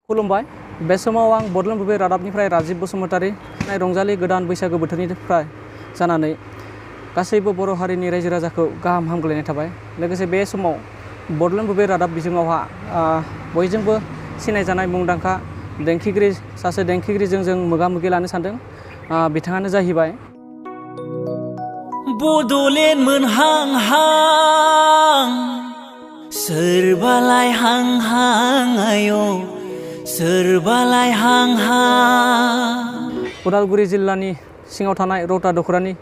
खुलुमबाय बे समाव आं बड'लेण्ड बुब्लि रादाबनिफ्राय राजिब बसुमतारी रंजालि गोदान बैसागो बोथोरनिफ्राय जानानै गासैबो बर' हारिनि रायजो राजाखौ गाहाम हामग्लायनाय थाबाय। लोगोसे बे समाव बड'लेण्ड बुब्लि रादाब बिजोङावहा बयजोंबो सिनायजानाय मुंदांखा देंखोगिरि सासे देंखोगिरिजों जों मोगा-मोगि लानो सानदों। बिथाङानो जाहैबाय बड'लेण्ड मोनहां सोरबालाय हां आय' सोरबालाय हां उदालगुरि जिल्लानि सिङाव थानाय रौता दख'रानि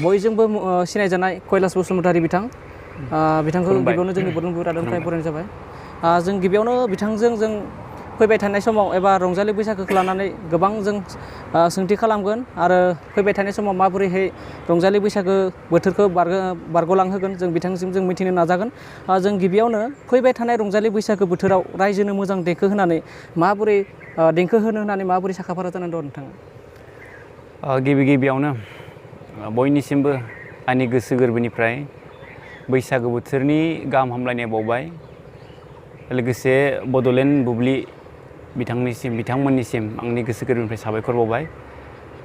बयजोंबो सिनायजानाय कैलाश बसुमतारी बिथांखौ गिबियावनो जोंनि बड'लेण्ड बुब्लि रादाबनिफ्राय बरायनाय जाबाय। जों गिबियावनो बिथांजों जों फैबाय थानाय समाव एबा रंजालि बैसागोखौ लानानै गोबां जों सोंथि खालामगोन आरो फैबाय थानाय समाव माबोरैहाय रंजालि बैसागो बोथोरखौ बारग'लांहोगोन जों बिथांसिम जों मिथिनो नाजागोन। जों गिबियावनो फैबाय थानाय रंजालि बैसागो बोथोराव रायजोनो मोजां देंखो होनानै माबोरै देंखो होनो होननानै माबोरै साखाफारा जानानै दं नोंथाङा? गिबियावनो बयनिसिमबो आंनि गोसो गोरबोनिफ्राय बैसागो बोथोरनि गाहाम हामलायनाय बावबाय। लोगोसे बड'लेण्ड बुब्लि बिथांमोननिसिम आंनि गोसो गोरबोनिफ्राय साबायखर बावबाय।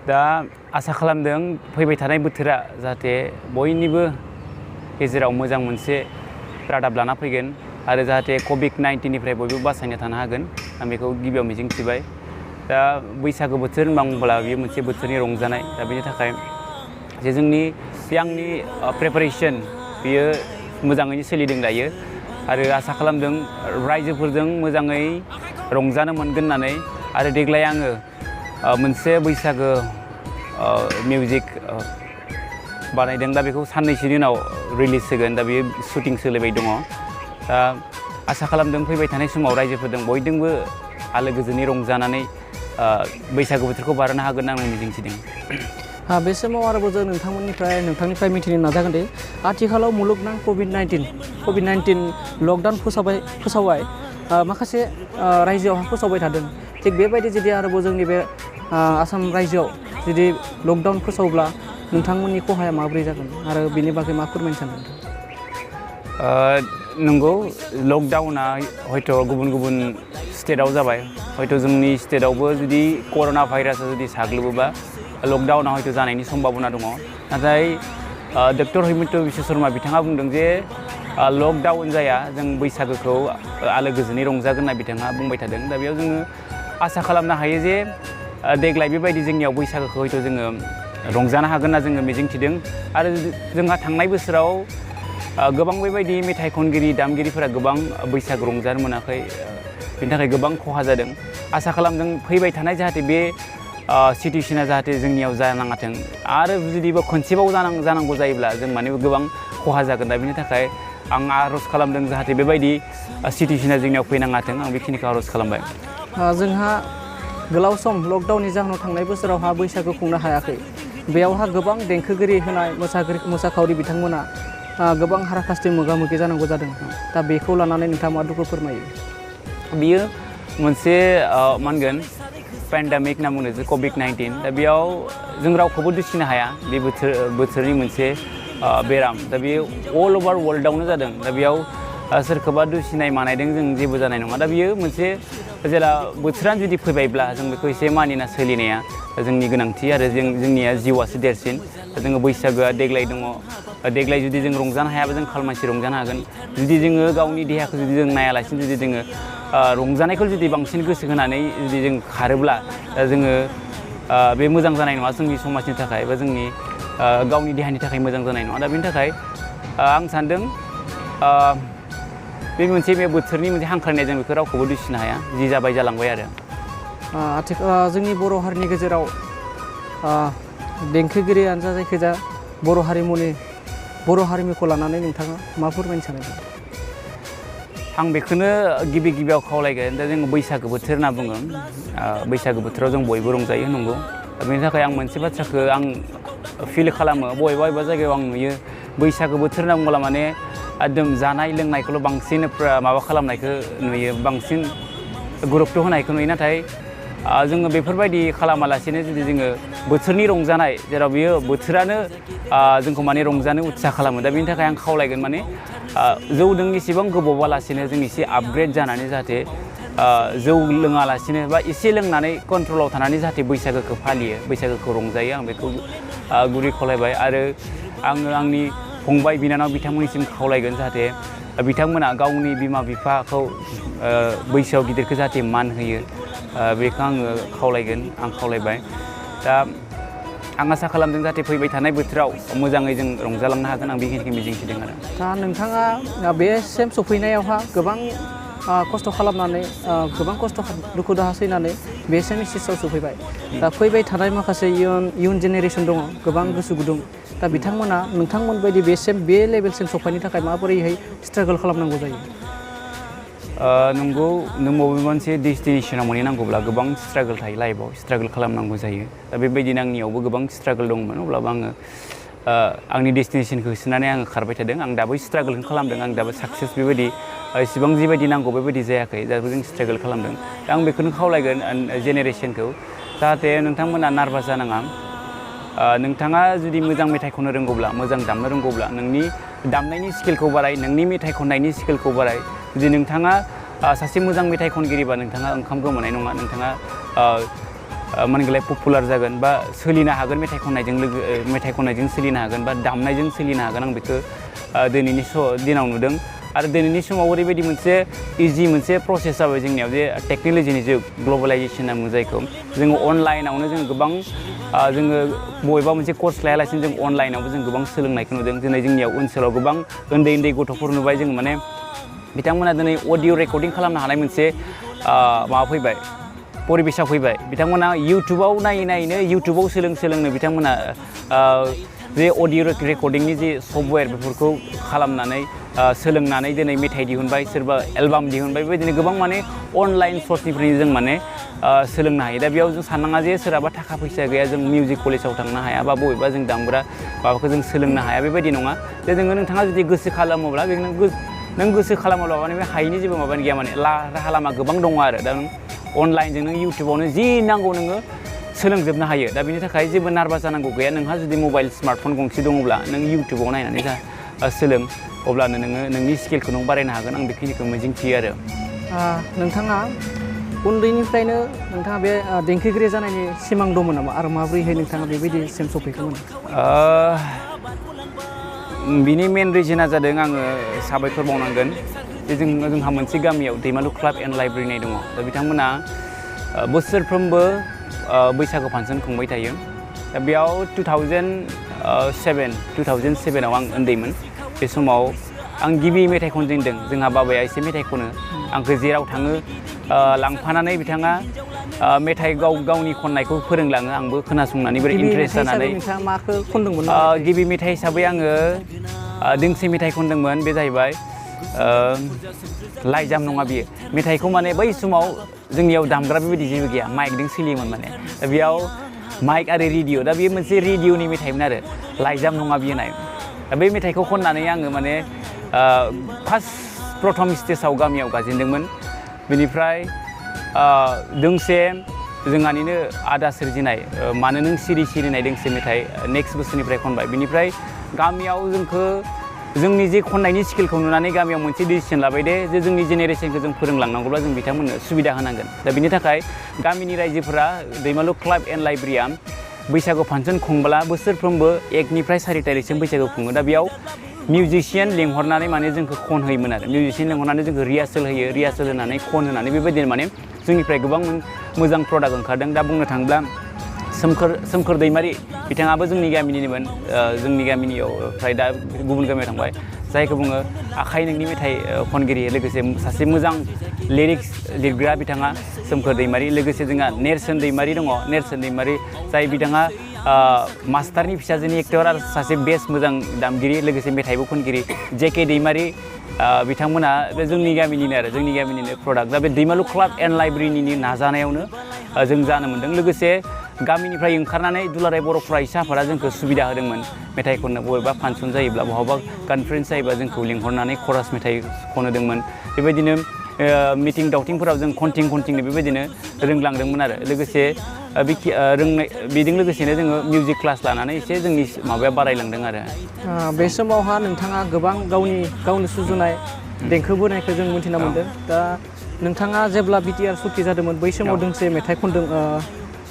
दा आसा खालामदों फैबाय थानाय बोथोरा जाहाथे बयनिबो गेजेराव मोजां मोनसे रादाब लाना फैगोन आरो जाहाथे कभिड-19निफ्राय बयबो बासायना थानो हागोन आं बेखौ गिबियाव मिजिंथिबाय। दा बैसागो बोथोर होनना बुङोब्ला बेयो मोनसे बोथोरनि रंजानाय। दा बेनि थाखाय जे जोंनि आंनि प्रिपारेसन बेयो मोजाङैनो सोलिदों दायो आरो आसा खालामदों रायजोफोरजों मोजाङै रंजानो मोनगोन होननानै। आरो देग्लाय आङो मोनसे बैसागो मिउजिक बानायदों। दा बेखौ साननैसोनि उनाव रिलिज होगोन। दा बेयो शुटिं सोलिबाय दङ। दा आसा खालामदों फैबाय थानाय समाव रायजोफोरजों बयजोंबो आलो गोजोनै रंजानानै बैसागो बोथोरखौ बारहोनो हागोन होनना आं मिजिंथिदों। बे समाव आरोबाव जों नोंथांनिफ्राय मिथिनो नाजागोन दि आथिखालाव मुलुगनां कभिड-19 लकडाउन फोसावबाय माखासे रायजोआवहा फोसावबाय थादों। थिग बेबायदि जुदि आरोबाव जोंनि बे आसाम रायजोआव जुदि लकडाउन फोसावब्ला नोंथांमोननि खहाया माबोरै जागोन आरो बेनि बागै मा फोरमायनो सानो नोंथां? नंगौ लकडाउना हयथ' गुबुन गुबुन स्टेटआव जाबाय। हयथ' जोंनि स्टेटआवबो जुदि कर'ना भाइरासआ जुदि साग्लोबोबा लकडाउना हयथ' जानायनि सम्भाबना दङ। नाथाय डक्टर हिमन्त बिश्व शर्मा बिथाङा बुंदों जे लकडाउन जाया, जों बैसागोखौ आलो गोजोनै रंजागोन होनना बिथाङा बुंबाय थादों। दा बेयाव जोङो आसा खालामनो हायो जे देग्लाय बेबायदि जोंनियाव बैसागोखौ हयथ' जोङो रंजानो हागोन होनना जोङो मिजिंथिदों। आरो जोंहा थांनाय बोसोराव गोबां बेबायदि मेथाइ खनगिरि दामगिरिफोरा गोबां बैसागो रंजानो मोनाखै। बेनि थाखाय गोबां खहा जादों। आसा खालामदों फैबाय थानाय जाहाथे बे सिटुवेसना जाहाथे जोंनियाव जानाङाथों आरो जुदिबो खनसेबाव जानांगौ जायोब्ला जों माने गोबां खहा जागोन। दा बेनि थाखाय आं आर'ज खालामदों जाहाथे बेबायदि सिटुवेसना जोंनियाव फैनाङाथों। आं बेखिनिखौ आर'ज खालामबाय। जोंहा गोलाव सम लकडाउननि जाहोनाव थांनाय बोसोरावहा बैसागो खुंनो हायाखै। बेयावहा गोबां देंखोगिरि होनाय मोसाखावरि बिथांमोना गोबां हाराखास्ति मोगा-मोगि जानांगौ जादों। दा बेखौ लानानै नोंथाङा मा दुखु फोरमायो? बियो मोनसे मा होनगोन पेन्डेमिक होनना बुङो जे कभिड-19। दा बेयाव जों रावखौबो दुसिनो हाया। बे बोथोरनि मोनसे बेराम। दा बेयो अल अभार वर्ल्डआवनो जादों। दा बेयाव सोरखौबा दुसिनाय मानायदों जों जेबो जानाय नङा। दा बियो मोनसे जेला बोथोरानो जुदि फैबायब्ला जों बेखौ एसे मानिना सोलिनाया जोंनि गोनांथि आरो जोंनिया जिउआसो देरसिन। दा जोङो बैसागोआ देग्लाय दङ। देग्लाय जुदि जों रंजानो हायाबा जों खालमासि रंजानो हागोन। जुदि जोङो गावनि देहाखौ जुदि जों नायालासिनो जुदि जोङो रंजानायखौ जुदि बांसिन गोसो होनानै जुदि जों खारोब्ला जोङो बे मोजां जानाय नङा जोंनि समाजनि थाखाय बा जोंनि गावनि देहानि थाखाय मोजां जानाय नङा। दा बेनि थाखाय आं सानदों बे बोथोरनि मोनसे हांख्रायनाय जों बेखौ रावखौबो दुसिनो हाया। जि जाबाय जालांबाय आरो। आथिखालाव जोंनि बर' हारिनि गेजेराव देंखोगिरियानो जा जायखिजाया बर' हारिमुखौ लानानै नोंथाङा मा फोरमायनो सानो? आं बेखौनो गिबियाव खावलायगोन। दा जोङो बैसागो बोथोर होनना बुङो। बैसागो बोथोराव जों बयबो रंजायो नंगौ। बेनि थाखाय आं मोनसे बाथ्राखौ आं फिल खालामो। बबेबा जायगायाव आं नुयो बैसागो बोथोर होनना बुङोब्ला माने एकदम जानाय लोंनायखौल' बांसिन माबा खालामनायखौ नुयो, बांसिन गुरुत्त' होनायखौ नुयो। नाथाय जोङो बेफोरबायदि खालामालासेनो जुदि जोङो बोथोरनि रंजानाय जेराव बियो बोथोरानो जोंखौ माने रंजानो उत्साह खालामो। दा बेनि थाखाय आं खावलायगोन माने जौदों एसेबां गोबावालासेनो जों एसे आपग्रेड जानानै जाहाथे जौ लोङालासिनो बा एसे लोंनानै कन्ट्रलाव थानानै जाहाथे बैसागोखौ फालियो बैसागोखौ रंजायो आं बेखौ गुरै खावलायबाय आरो आङो आंनि फंबाय बिनानाव बिथांमोननिसिम खावलायगोन जाहाथे बिथांमोना गावनि बिमा बिफाखौ बैसोआव गिदिरखौ जाहाथे मान होयो बेखौ आङो आं खावलायबाय दा आं आसा खालामदों जाहाथे फैबाय थानाय बोथोराव मोजाङै जों रंजालांनो हागोन आं बेखिनिखौ मिजिंथिदों आरो दा नोंथाङा बे सेम सफैनायावहा गोबां खस्थ' खालामनानै गोबां खस्थ' दुखु दाहा सैनानै बे सेम स्टेजाव सफैबाय दा फैबाय थानाय माखासे इयुन जेनेरेसन दङ गोबां गोसो गुदुं दा बिथांमोना नोंथांमोन बायदि बे लेभेलसिम सफैनो थाखाय माबोरैहाय स्ट्रागल खालामनांगौ जायो नंगौ नों बबे मोनसे डेस्टिनेसनाव मोनहैनांगौब्ला गोबां स्ट्रागल थायो लाइफआव स्ट्रागल खालामनांगौ जायो दा बेबायदिनो आंनियावबो गोबां स्ट्रागल दंमोन अब्लाबो आङो आंनि डेस्टिनेसनखौ होसोनानै आङो खारबाय थादों आं दाबो स्ट्रागलखौनो खालामदों आं दाबो साक्सेस बेबायदि इसिबां जिबायदि नांगौ बेबायदि जायाखै दाबो जों स्ट्रागल खालामदों दा आं बेखौनो खावलायगोन जेनेरेसनखौ जाहाथे नोंथांमोना नार्भास जानाङा नोंथाङा जुदि मोजां मेथाइ खननो रोंगौब्ला मोजां दामनो रोंगौब्ला नोंनि दामनायनि स्किलखौ बाराय नोंनि मेथाइ खननायनि स्किलखौ बाराय जुदि नोंथाङा सासे मोजां मेथाइ खनगिरिबा नोंथाङा ओंखाम गोमानाय नङा नोंथाङा मानगोलाय पपुलार जागोन बा सोलिनो हागोन मेथाइ खननायजों सोलिनो हागोन बा दामनायजों सोलिनो हागोन आं बेखौ दिनैनि दिनाव नुदों आरो दिनैनि समाव ओरैबायदि मोनसे इजि मोनसे प्रसेस जाबाय जोंनियाव जे टेक्न'लजिनि जुग ग्लबेलाइजेसन होनना बुङो जायखौ जोङो अनलाइनावनो जों गोबां जोङो बबेबा मोनसे कर्स लायालासिनो जों अनलाइनावबो जों गोबां सोलोंनायखौ नुदों दिनै जोंनियाव ओनसोलाव गोबां उन्दै गथ'फोर नुबाय जों माने बिथांमोना दिनै अडिअ रेकर्डिं खालामनो हानाय मोनसे माबा फैबाय परिबेसाव फैबाय बिथांमोना इउटुबाव नायैनो इउटुबाव सोलोंनो बिथांमोना जे अडिअ रेकर्डिंनि जे सफ्टवेर बेफोरखौ खालामनानै सोलोंनानै दिनै मेथाइ दिहुनबाय सोरबा एलबाम दिहुनबाय बेबायदिनो गोबां माने अनलाइन सर्सनिफ्रायनो जों माने सोलोंनो हायो दा बेयाव जों साननाङा जे सोरहाबा थाखा फैसा गैया जों मिउजिक कलेजाव थांनो हाया बा बबेबा जों दामग्रा माबाखौ जों सोलोंनो हाया बेबायदि नङा जे नोंथाङा जुदि गोसो खालामोब्ला बे नों गोसो खालामोब्ला माने बे हायिनि जेबो माबानि गैया माने राहा लामा गोबां दङ आरो दा नों अनलाइनजों नों इउटुबावनो जि नांगौ नोङो सोलोंजोबनो हायो दा बेनि थाखाय जेबो नार्भास जानांगौ गैया नोंहा जुदि मबाइल स्मार्टफन गंसे दङब्ला नों इउटुबाव नायनानै सोलों अब्लानो नोङो नोंनि स्किलखौ नों बारायनो हागोन आं बेखिनिखौ मिजिंथियो आरो नोंथाङा उन्दैनिफ्रायनो नोंथाङा बे देंखोगिरि जानायनि सिमां दंमोन नामा आरो माबोरैहाय नोंथाङा बेबायदिसिम सफैखोमोन बिनि मेन रिजोना जादों आङो साबायखर बावनांगोन जे जोंहा मोनसे गामियाव दैमालु क्लाब एन्ड लाइब्रेरि होननाय दङ दा बिथांमोना बोसोरफ्रोमबो बैसागु फांसन खुंबाय थायो दा बेयाव 2007आव आं उन्दैमोन बे समाव आं गिबि मेथाइ खनजेनदों जोंहा बाबाया एसे मेथाइ खनो आंखौ जेराव थाङो लांफानानै बिथाङा मेथाइ गावनि खननायखौ फोरोंलाङो आंबो खोनासंनानै बिराद इन्ट्रेस्ट जानानै गिबि मेथाइ हिसाबै आङो दोंसे मेथाइ खनदोंमोन बे जाहैबाय लाइजाम नङा बियो मेथाइखौ माने बै समाव जोंनियाव दामग्रा बेबायदि जेबो गैया माइकजों सोलियोमोन माने दा बेयाव माइक आरो रेडिअ दा बेयो मोनसे रेडिअनि मेथाइमोन आरो लाइजाम नङा बियो नाय दा बे मेथाइखौ खननानै आङो माने प्रथम स्टेजाव गामियाव गाजेनदोंमोन बेनिफ्राय दोंसे जोंहानिनो आदा सोरजिनाय मानो नों सिरि सिरिनाय दोंसे मेथाइ नेक्स्ट बोसोरनिफ्राय खनबाय बिनिफ्राय गामियाव जोंनि जे खननायनि स्किलखौ नुनानै गामियाव मोनसे डिसिसन लाबाय दे जे जोंनि जेनेरेसनखौ जों फोरोंलांनांगौब्ला जों बिथांमोननो सुबिदा होनांगोन दा बिनि थाखाय गामिनि रायजोफोरा दैमालु क्लाब एन्ड लाइब्रेरिया बैसागु फांसन खुंब्ला बोसोरफ्रोमबो 1 निफ्राय 4 तारिखसिम बैसागु खुङो दा बेयाव मिउजिशियान लिंहरनानै माने जोंखौ खन होयोमोन आरो मिउजिशियान लिंहरनानै जोंखौ रिहार्सेल होनानै खन होनानै बेबायदिनो माने जोंनिफ्राय गोबां मोजां प्रडाक्ट ओंखारदों दा बुंनो थाङोब्ला सोमखोर दैमारि बिथाङाबो जोंनि गामिनिमोन जोंनि गामिनिफ्राय दा गुबुन गामियाव थांबाय जायखौ बुङो आखाइ नोंनि मेथाइ खनगिरि लोगोसे सासे मोजां लिरिक्स लिरग्रा बिथाङा सोमखोर दैमारि लोगोसे जोंहा नेरसोन दैमारि दङ नेरसोन दैमारि जाय बिथाङा मास्टारनि फिसाजोनि एक्टर आरो सासे बेस्ट मोजां दामगिरि लोगोसे मेथाइबो खनगिरि जेके दैमारि बिथांमोना बे जोंनि गामिनिनो प्रडाक्ट दा बे दैमालु क्लाब एन्ड लाइब्रेरिनि नाजानायावनो जों जानो मोन्दों लोगोसे गामिनिफ्राय ओंखारनानै दुलाराय बर' फरायसा आफादा जोंखौ सुबिदा होदोंमोन मेथाइ खननो बबेबा फांसन जायोब्ला बहाबा कनफारेन्स जायोब्ला जोंखौ लिंहरनानै खरास मेथाइ खनहोदोंमोन बेबायदिनो मिटिं दावथिंफोराव जों कन्टिंनो बेबायदिनो रोंलांदोंमोन आरो लोगोसे बेजों लोगोसेनो जोङो मिउजिक क्लास लानानै एसे जोंनि माबाया बारायलांदों आरो बे समावहा नोंथाङा गोबां गावनि सुजुनाय देंखो बोनायखौ जों मिन्थिना मोन्दों दा नोंथाङा जेब्ला BTR सुटि जादोंमोन बै समाव दोंसे मेथाइ खनदों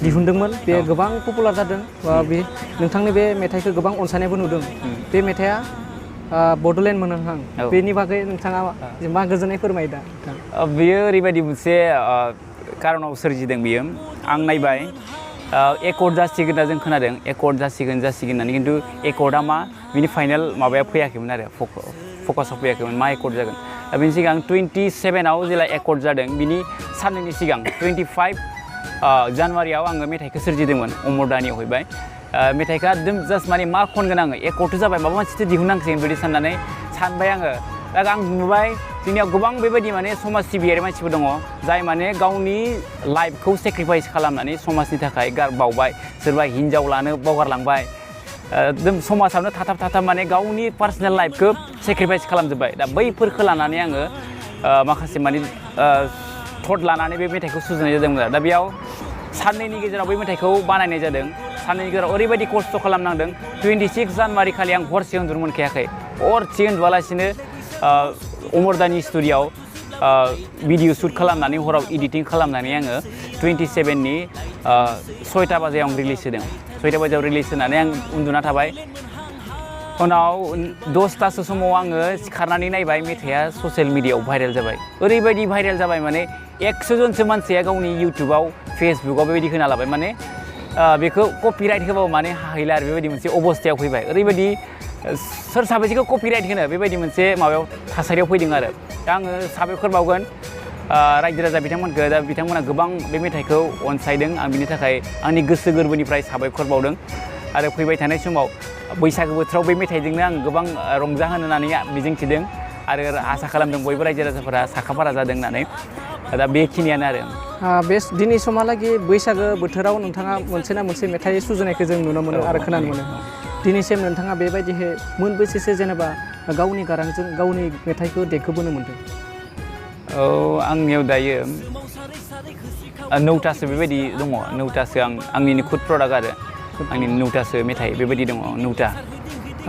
दिहुनदोंमोन बे गोबां पपुलार जादों बा बे नोंथांनि बे मेथाइखौ गोबां अनसायनायबो नुदों बे मेथाइआ बड'लेण्ड मोनहांहां बेनि बागै नोंथाङा मा गोजोननाय फोरमायो दा बेयो ओरैबायदि मोनसे कारनाव सोरजिदों बियो आं नायबाय एकर्ड जासिगोन होनना जों खोनादों एकर्ड जासिगोन होननानै खिन्थु एकर्डआ मा बिनि फाइनाल माबाया फैयाखैमोन आरो फकासाव फैयाखैमोन मा एकर्ड जागोन दा बेनि सिगां 27आव जेला एकर्ड जादों बिनि साननैनि सिगां 25 जानुवारियाव आङो मेथाइखौ सोरजिदोंमोन अमरदानियाव हैबाय मेथाइखौ एकदम जास्ट माने मा खनगोन आङो एकर्डथ' जाबाय माबा मोनसेथ' दिहुननांसिगोन बिदि साननानै सानबाय आङो दा आं नुबाय जोंनियाव गोबां बेबायदि माने समाज सिबियारि मानसिफोर दङ जाय माने गावनि लाइफखौ सेक्रिफाइस खालामनानै समाजनि थाखाय बावबाय सोरबा हिन्जाव लानो बावगारलांबाय एकदम समाजावनो थाथाब माने गावनि पार्सनेल लाइफखौ सेक्रिफाइस खालामजोब्बाय दा बैफोरखौ लानानै आङो माखासे माने थट लानानै बे मेथाइखौ सुजुनाय जादोंमोन आरो दा बेयाव साननैनि गेजेराव बे मेथाइखौ बानायनाय जादों साननैनि गेजेराव ओरैबायदि खस्थ' खालामनांदों 26 जानुवारि खालि आं हरसे उन्दुनो मोनखायाखै हरसे उन्दुआलासिनो अमरदानि स्टुडिय'आव भिडिअ शुट खालामनानै हराव एडिटिं खालामनानै आङो 27नि 6टा बाजियाव आं रिलिज होदों 6टा बाजियाव रिलिज होनानै आं उन्दुना थाबाय उनाव 10टासो समाव आङो सिखारनानै नायबाय मेथाइआ ससियेल मिडियाआव भाइरेल जाबाय ओरैबायदि भाइरेल जाबाय माने 100 जनसो मानसिया गावनि इउटुबाव फेसबुकआव बेबायदि होना लाबाय माने बेखौ कपिराइट होबाबो माने हाहैला आरो बेबायदि मोनसे अबस्थायाव फैबाय ओरैबायदि सोर साबेसेखौ कपिराइट होनो बेबायदि मोनसे माबायाव थासारियाव फैदों आरो दा आङो साबायखर बावगोन रायजो राजा बिथांमोनखौ दा बिथांमोना गोबां बे मेथाइखौ अनसायदों आं बिनि थाखाय आंनि गोसो गोरबोनिफ्राय साबायखर बावदों आरो फैबाय थानाय समाव बैसागो बोथोराव बे मेथाइजोंनो आं गोबां रंजाहोनो होननानै मिजिंथिदों आरो आसा खालामदों बयबो रायजो राजाफोरा साखाफारा जादों होननानै दा बेखिनियानो आरो बे दिनै समहालागै बैसागो बोथोराव नोंथाङा मोनसे ना मोनसे मेथाइ सुजुनायखौ जों नुनो मोनो आरो खोनानो मोनो दिनैसिम नोंथाङा बेबायदिहै मोनबेसेसो जेनेबा गावनि गारांजों गावनि मेथाइखौ देंखोबोनो मोन्दों औ आंनियाव दायो 9टासो बेबायदि दङ 9टासो आंनिनो खुद प्रडाक्ट आरो आंनि 9टासो मेथाइ बेबायदि दङ 9टा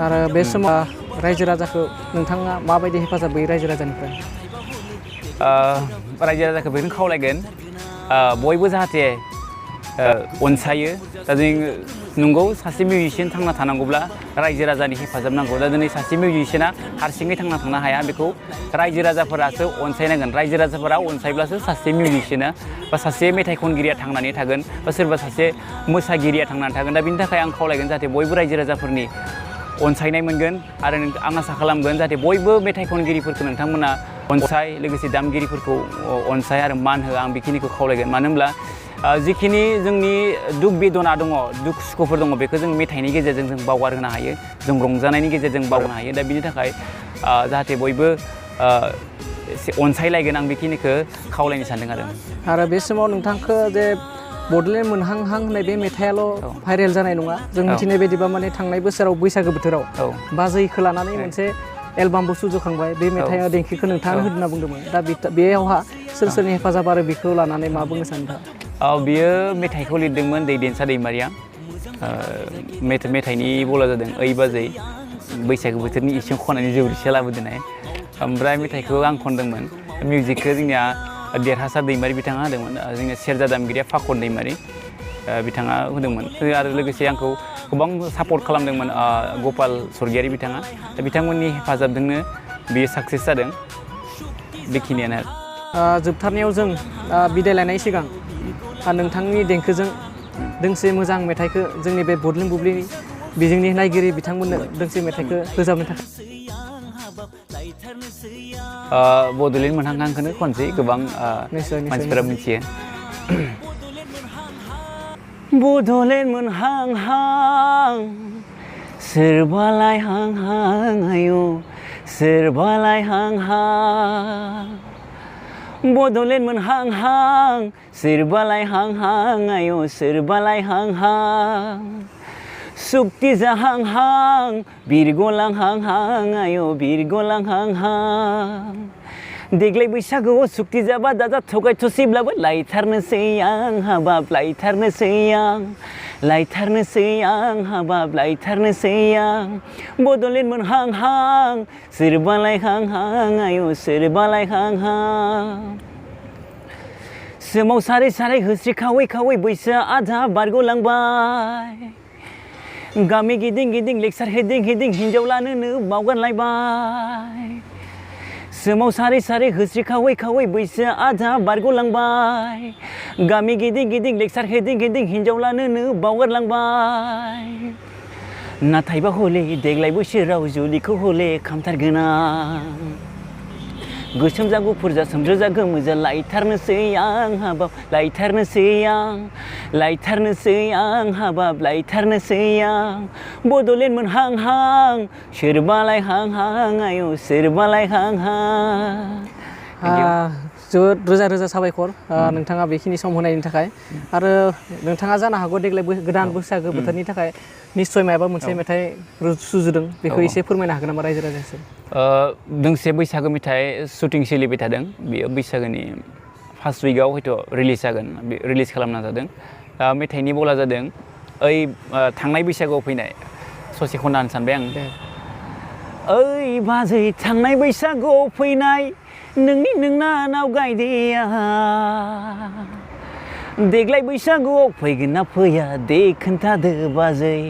आरो बे समाव रायजो राजाखौ नोंथाङा माबायदि हेफाजाब होयो रायजो राजानिफ्राय रायजो राजाखौ बेखौनो खावलायगोन बयबो जाहाथे अनसायो दा जों नंगौ सासे मिउजिशियान थांना थानांगौब्ला रायजो राजानि हेफाजाब नांगौ दा दिनै सासे मिउजिशियाना हारसिङै थांना थानो हाया बेखौ रायजो राजाफोरासो अनसायनांगोन रायजो राजाफोरा अनसायब्लासो सासे मिउजिशियाना बा सासे मेथाइ खनगिरिया थांनानै थागोन बा सोरबा सासे मोसागिरिया थांनानै थागोन दा बिनि थाखाय आं खावलायगोन जाहाथे बयबो रायजो राजाफोरनि अनसायनाय मोनगोन आरो आं आसा खालामगोन जाहाथे बयबो मेथाइ खनगिरिफोरखौ नोंथांमोना अनसाय लोगोसे दामगिरिफोरखौ अनसाय आरो मान हो आं बेखिनिखौ खावलायगोन मानो होनब्ला जिखिनि जोंनि दुख बेदना दङ दुख सुखुफोर दङ बेखौ जों मेथाइनि गेजेरजों जों बावगारहोनो हायो जों रंजानायनि गेजेरजों बावगारनो हायो दा बिनि थाखाय जाहाथे बयबो अनसायलायगोन आं बेखिनिखौ खावलायनो सानदों आरो बे समाव नोंथांखौ जे बड'लेण्ड मोनहांहां होननाय बे मेथाइयाल' भाइरेल जानाय नङा जों मिथिनाय बायदिबा माने थांनाय बोसोराव बैसागो बोथोराव बाजैखौ लानानै मोनसे एलबामबो सुजुखांबाय बे मेथाइआ देंखोखौ नोंथाङा होदो होनना बुंदोंमोन दा बेयावहा सोरनि हेफाजाब आरो बेखौ लानानै मा बुंनो सानदों बियो मेथाइखौ लिरदोंमोन दैदेनसा दैमारिया मेथाइनि बला जादों ओइ बाजै बैसागो बोथोरनि इसिं खनानि जौरिसे लाबोदोंनाय ओमफ्राय मेथाइखौ आं खनदोंमोन मिउजिकखौ जोंनिया देरहासार दैमारि बिथाङा होदोंमोन जोंनिया सेरजा दामगिरिया फाखन दैमारि बिथाङा होदोंमोन आरो लोगोसे आंखौ गोबां सापर्ट खालामदोंमोन गपाल स्वर्गियारि बिथाङा दा बिथांमोननि हेफाजाबजोंनो बियो साक्सेस जादों बेखिनियानो जोबथारनायाव जों बिदाय लायनाय सिगां नोंथांनि देंखोजों दोंसे मोजां मेथाइखौ जोंनि बे बड'लेण्ड बुब्लिनि बिजोंनि नायगिरि बिथांमोननो दोंसे मेथाइखौ रोजाबनो थाखाय बड'लेण्ड मोनहांहांखौनो खनसै गोबां मानसिफोरा मिथियो बड'लेण्ड मोनहांहां सोरबालाय हांहां आयौ सोरबालाय हांहां बड'लेण्ड मोनहांहां सोरबालाय हांहां आयौ सोरबालाय हांहां सुक्ति जाहांहां बिरगलांहांहां आयौ बिरगलांहांहां देग्लाय बैसागोआव सुक्ति जाबा दाजा थगाय थसिब्लाबो लायथारनोसै आं हाबाब लायथारनोसै आं हाबाब लायथारनोसै आं बड'लेण्ड मोनहांहां सोरबालाय हांहां आयौ सोरबालाय हांहां सोमावसारै सारै होस्रि खावै खावै बैसोआ आधा बारग'लांबाय गामि गिदिं गिदिं लेक्सार हेदिं हेदिं हिन्जाव लानोनो बावगारलायबाय सोमावसारै सारै होस्रि खावै खावै बैसोआ आधा बारग'लांबाय गामि गिदिं गिदिं लेक्सार हेदिं हेदिं हिन्जाव लानोनो बावगारलांबाय नाथायबा हले देग्लाय बोसोराव जुलिखौ हले खामथारगोन आं गोसोम जा गुफुर जा सोमज्रो जा गोमो जा लायथारनोसै आं हाबाब लायथारनोसै आं हाबाब लायथारनोसै आं बड'लेण्ड मोनहां हां सोरबालाय हां हां आयौ सोरबालाय हां हां जोबोद रोजा रोजा साबायखर नोंथाङा बेखिनि सम होनायनि थाखाय आरो नोंथाङा जानो हागौ देग्लाय गोदान बैसागो बोथोरनि थाखाय निस्सय माबा मोनसे मेथाइ सुजुदों बेखौ एसे फोरमायनो हागोन नामा रायजो राजासिम दोंसे बैसागो मेथाइ शुटिं सोलिबाय थादों बेयो बैसागोनि फार्स्ट उइकआव हयथ' रिलिज जागोन रिलिज खालामना जादों मेथाइनि बला जादों ओइ थांनाय बैसागोआव फैनाय ससे खनना होनो सानबाय आं ओइ बाजै थांनाय बैसागोआव फैनाय नोंनानाव गायदेया देग्लाय बैसागुआव फैगोन ना फैया दे खोन्थादो बाजै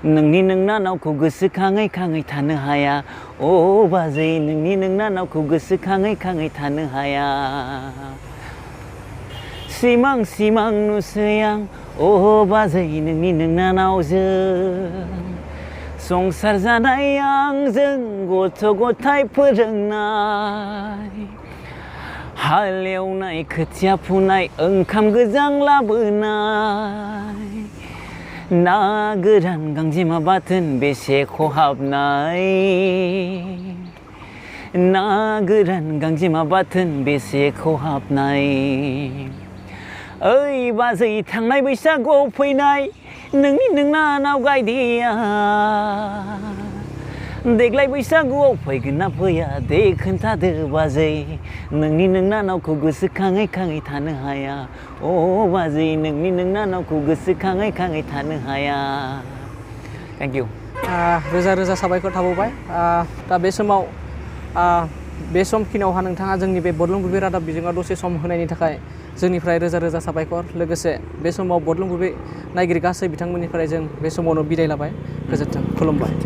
नोंनानावखौ गोसोखाङै खाङै थानो हाया अ बाजै नोंनानावखौ गोसोखाङै खाङै थानो हाया सिमां सिमां नुसै आं अ बाजै नोंनानावजों संसार जानाय आंजों गथ' गथाय फोरोंनाय हालेवनाय खोथिया फुनाय ओंखाम गोजां लाबोनाय ना गोरान गांजेमा बाथोन बेसे खहाबनाय ना गोरान गांजेमा बाथोन बेसे खहाबनाय ओइ बाजै थांनाय बैसागुआव फैनाय नोंनानाव गायदेया देग्लाय बैसागुआव फैगोन ना फैया दे खोन्थादो बाजै नोंनानावखौ गोसोखाङै खाङै थानो हाया अ बाजै नोंनानावखौ गोसोखाङै खाङै थानो हाया थेंक इउ रोजा रोजा साबायखर थाबावबाय दा बे समाव बे समखिनियावहा नोंथाङा जोंनि बे बड'लेण्ड बुब्लि रादाब बिजोङाव दसे सम होनायनि थाखाय जोंनिफ्राय रोजा रोजा साबायखर लोगोसे बे समाव बड'लेण्ड बुब्लि नायगिरि गासै बिथांमोननिफ्राय जों बे समावनो बिदाय लाबाय गोजोन्थों खुलुमबाय